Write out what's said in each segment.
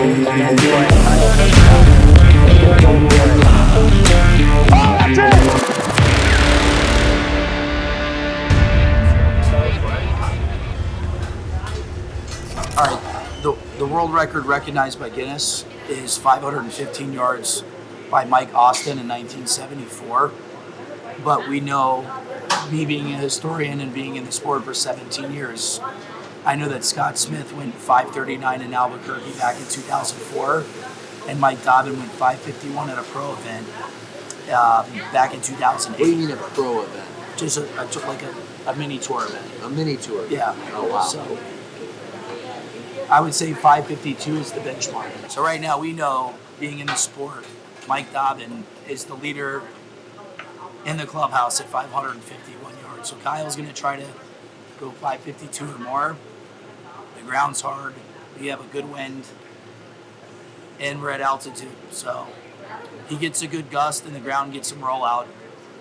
All right, the world record recognized by Guinness is 515 yards by Mike Austin in 1974. But we know, me being a historian and being in the sport for 17 years, I know that Scott Smith went 539 in Albuquerque back in 2004, and Mike Dobbin went 551 at a pro event back in 2008. What do you mean a pro event? Just like a mini tour event. A mini tour? Yeah. Oh, wow. So I would say 552 is the benchmark. So right now we know, being in the sport, Mike Dobbin is the leader in the clubhouse at 551 yards. So Kyle's going to try to go 552 or more. The ground's hard. We have a good wind, and we're at altitude. So he gets a good gust, and the ground gets some rollout.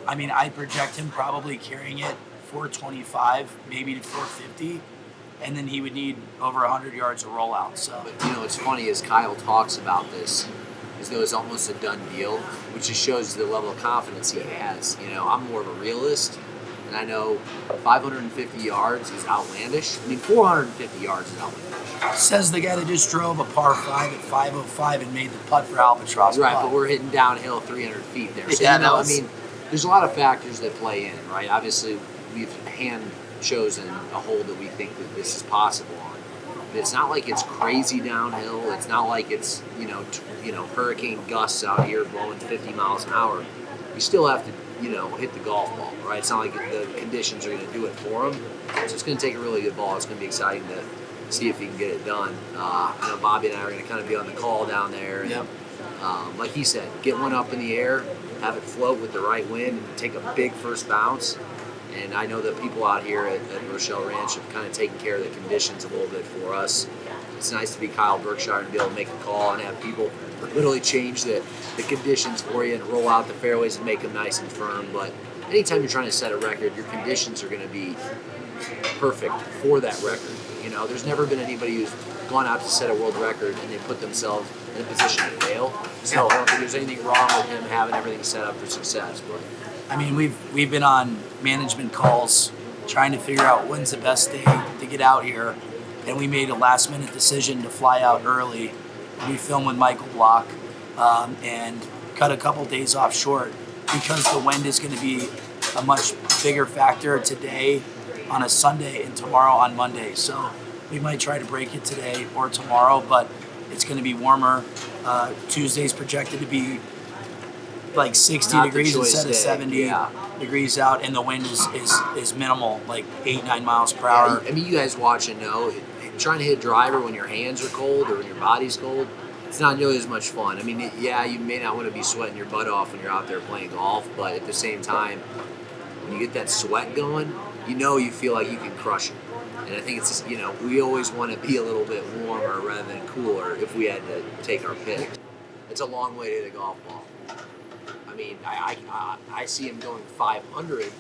I mean, I project him probably carrying it 425, maybe to 450, and then he would need over 100 yards of rollout. So, but you know, what's funny is Kyle talks about this as though it's almost a done deal, which just shows the level of confidence he has. You know, I'm more of a realist, and I know 550 yards is outlandish. I mean, 450 yards is outlandish. Says the guy that just drove a par 5 at 505 and made the putt for Albatross. Right, but we're hitting downhill 300 feet there. So, yeah, you know, I mean, there's a lot of factors that play in, right? Obviously, we've hand chosen a hole that we think that this is possible on. But it's not like it's crazy downhill. It's not like it's, you know, hurricane gusts out here blowing 50 miles an hour. We still have to, you know, hit the golf ball, right? It's not like the conditions are going to do it for him. So it's going to take a really good ball. It's going to be exciting to see if he can get it done. I know Bobby and I are going to kind of be on the call down there. And, yep. Like he said, get one up in the air, have it float with the right wind, and take a big first bounce. And I know that people out here at Rochelle Ranch have kind of taken care of the conditions a little bit for us. It's nice to be Kyle Berkshire and be able to make a call and have people literally change the conditions for you and roll out the fairways and make them nice and firm. But anytime you're trying to set a record, your conditions are going to be perfect for that record. You know, there's never been anybody who's gone out to set a world record and they put themselves in a position to fail. So I don't think there's anything wrong with him having everything set up for success. But I mean, we've been on management calls trying to figure out when's the best day to get out here, and we made a last-minute decision to fly out early. We filmed with Michael Block and cut a couple days off short because the wind is going to be a much bigger factor today on a Sunday and tomorrow on Monday. So we might try to break it today or tomorrow, but it's going to be warmer. Tuesday's projected to be like 60 degrees instead of 70 degrees out, and the wind is minimal, like 8-9 miles per hour. I mean, you guys watching know, trying to hit driver when your hands are cold or when your body's cold, it's not nearly as much fun. I mean, yeah, you may not want to be sweating your butt off when you're out there playing golf, but at the same time, when you get that sweat going, you know you feel like you can crush it. And I think it's just, you know, we always want to be a little bit warmer rather than cooler if we had to take our pick. It's a long way to hit a golf ball. I mean, I see him going 500,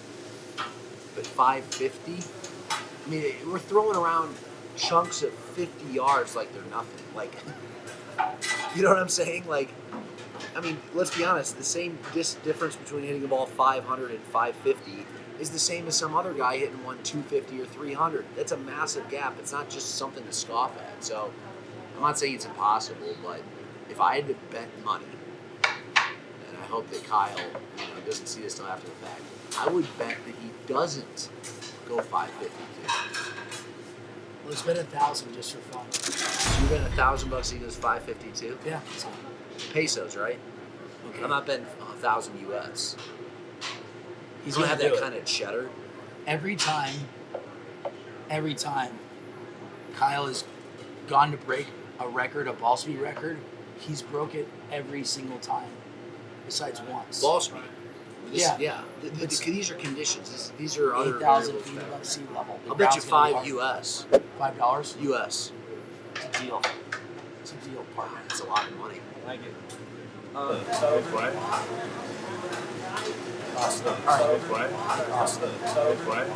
but 550? I mean, we're throwing around chunks of 50 yards like they're nothing. Like, you know what I'm saying? Like, I mean, let's be honest, the same difference between hitting a ball 500 and 550 is the same as some other guy hitting one 250 or 300. That's a massive gap. It's not just something to scoff at. So I'm not saying it's impossible, but if I had to bet money, and I hope that Kyle, doesn't see this till after the fact, I would bet that he doesn't go 552. Let's bet 1,000 just for fun. So you bet $1,000 he goes 552? Yeah. Pesos, right? Okay. I'm not betting 1,000 US. He's gonna gonna have do that it. kind of cheddar. Every time Kyle has gone to break a record, a ball speed record, he's broke it every single time, besides once. Ball speed. Yeah. These are conditions. These are other 8,000 variables feet factors. above sea level. The I'll bet you ground's gonna $5 be US. hard. $5? US. It's a deal. It's a deal, partner. That's a lot of money. Thank you. Right. Awesome. All right. Right. Awesome. Right.